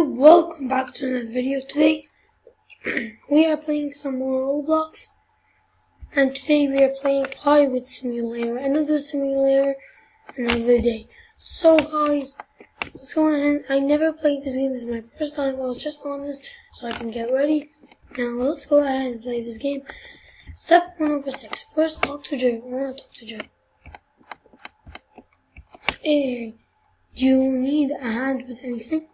YouTube, welcome back to another video. Today we are playing some more Roblox, and today we are playing Pirate Simulator, another simulator, another day. So guys, let's go ahead. I never played this game, this is my first time. I was just on this so I can get ready. Now let's go ahead and play this game. Step 1/6. First, talk to Jerry. I want to talk to Jerry. Hey, do you need a hand with anything?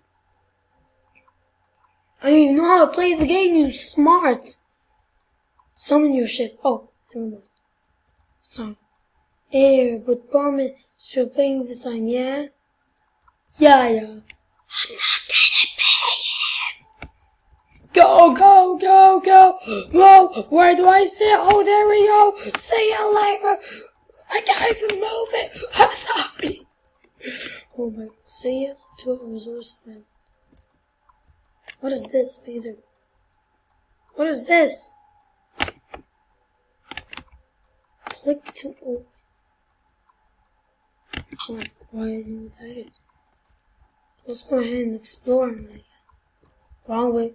I don't even know how to play the game, you smart! Summon your ship. Oh, never mind. Sorry. Air, but Barman, so you're playing this time, yeah? Yeah. I'm not gonna pay him! Go! Whoa, where do I sit? Oh, there we go! See you later! I can't even move it! I'm sorry! Oh my, see ya? 2 hours or something. What is this, Peter? What is this? Click to open. Oh, why do I know what that is? Let's go ahead and explore. Wrong way.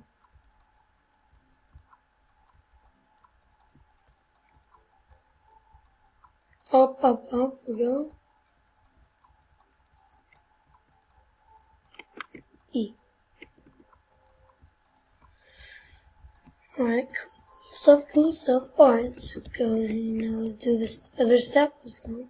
Up we go. E. Alright, cool stuff. Alright, let's go and do this other step. Let's go.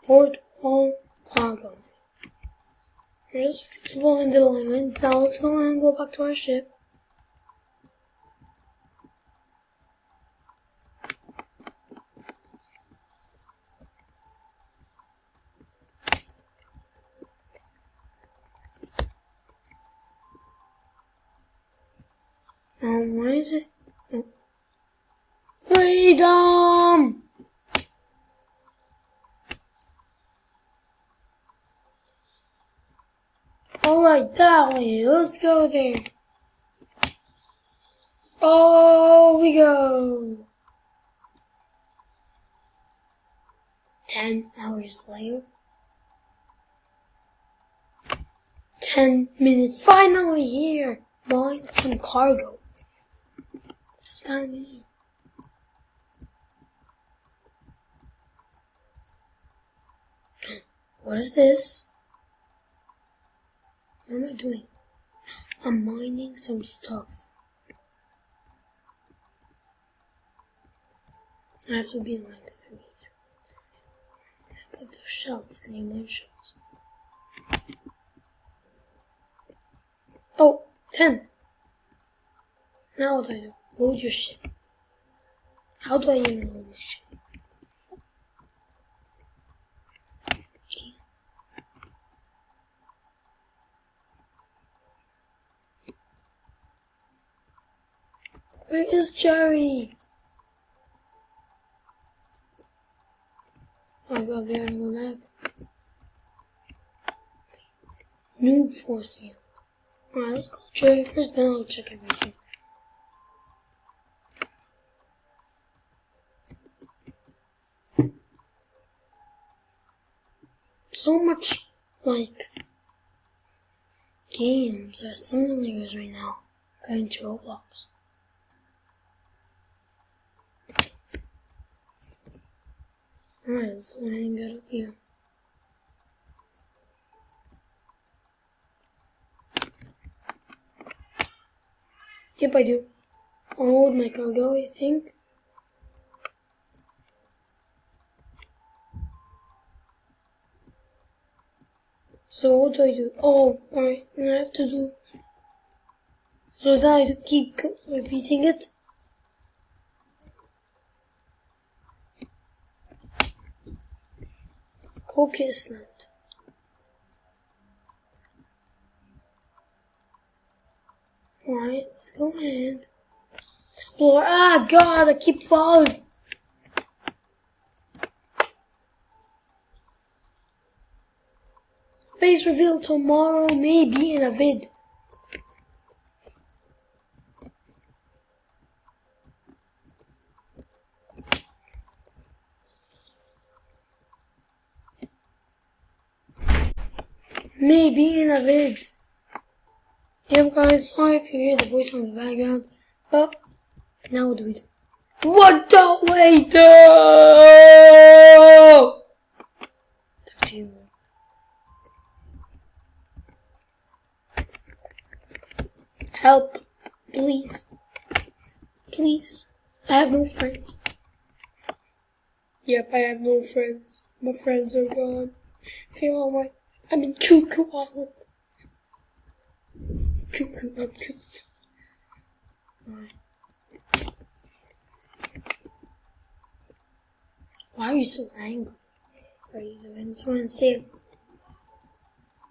Fort Wall Cargo. We're just exploring the island. Now let's go and go back to our ship. What is it? Oh. Freedom! Alright, that way. Let's go there. Oh, we go. 10 hours later. 10 minutes. Finally here. Mine some cargo. What's that mean? What is this? What am I doing? I'm mining some stuff. I have to be in line 3. How about those shells? Can you mine shells? Oh, 10. Now what do I do? Load your ship. How do I even load my ship? Where is Jerry? Oh my god, we gotta go back. Noob force field. Alright, let's call Jerry first, then I'll check everything. So much, games are simulators right now. Going to Roblox. Alright, let's go ahead and get up here. Yep, I do. I'll load my cargo, I think. So what do I do? Oh, alright, then I have to do... So then I have to keep repeating it. Cook Island. Alright, let's go ahead. Explore. Ah, God, I keep falling. Face reveal tomorrow, maybe in a vid. maybe in a vid. Yeah, guys, sorry if you hear the voice from the background, but now what do we do? What do we do? Talk to you. Help, please, please. I have no friends. Yep, I have no friends. My friends are gone. Feel alright. I'm in Cuckoo Island. Cuckoo, not Cuckoo. Alright. Why are you so angry? Are you doing something to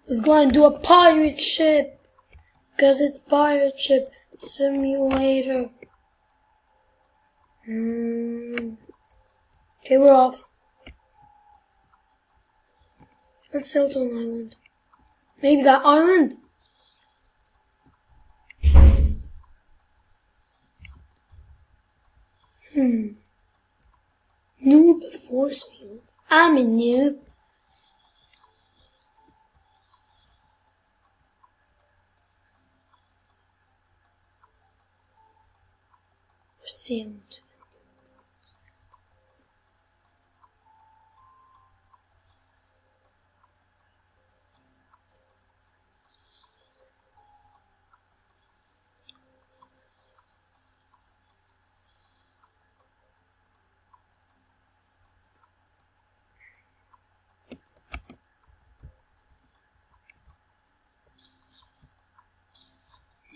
Let's go and do a pirate ship. Cause it's pirate ship simulator. Okay, we're off. Let's sail to an island. Maybe that island? Noob force field. I'm a noob. We're sailing to them.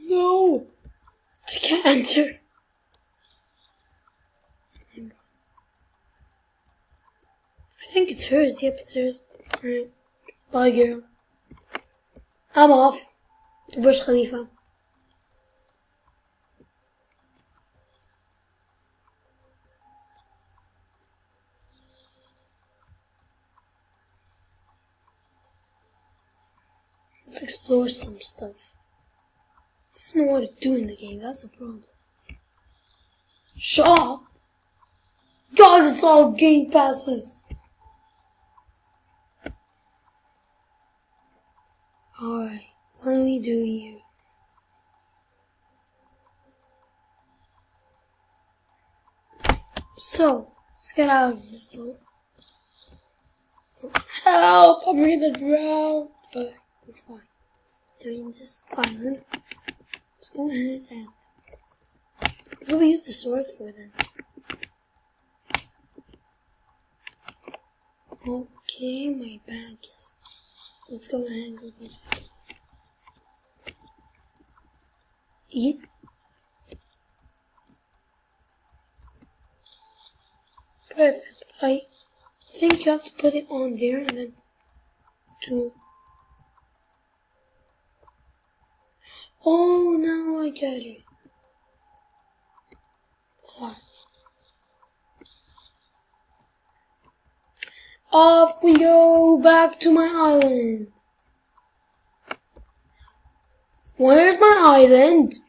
No! I can't enter. I think it's hers. Yep, it's hers. Alright. Bye, girl. I'm off to Burj Khalifa. Let's explore some stuff. I don't know what to do in the game, that's a problem. Shop? God, it's all game passes. Alright, what do we do here? So, let's get out of this boat. Help! I'm gonna drown! But we're fine. Doing this island. Let's go ahead and... What do we use the sword for then? Okay, my bag is... Let's go ahead and go to that. Eat. Perfect. I think you have to put it on there and then to... Oh, now I get it. Alright. Off we go back to my island. Where's my island?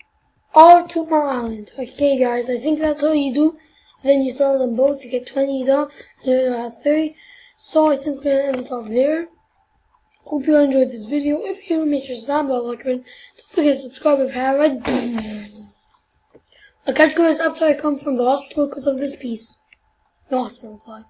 Off to my island. Okay, guys, I think that's all you do. Then you sell them both. You get $20. You have 30. So I think we're gonna end it off there. Hope you enjoyed this video. If you make sure to slam that like button. Don't forget to subscribe if you haven't. I'll catch you guys after I come from the hospital because of this piece. No hospital, bye.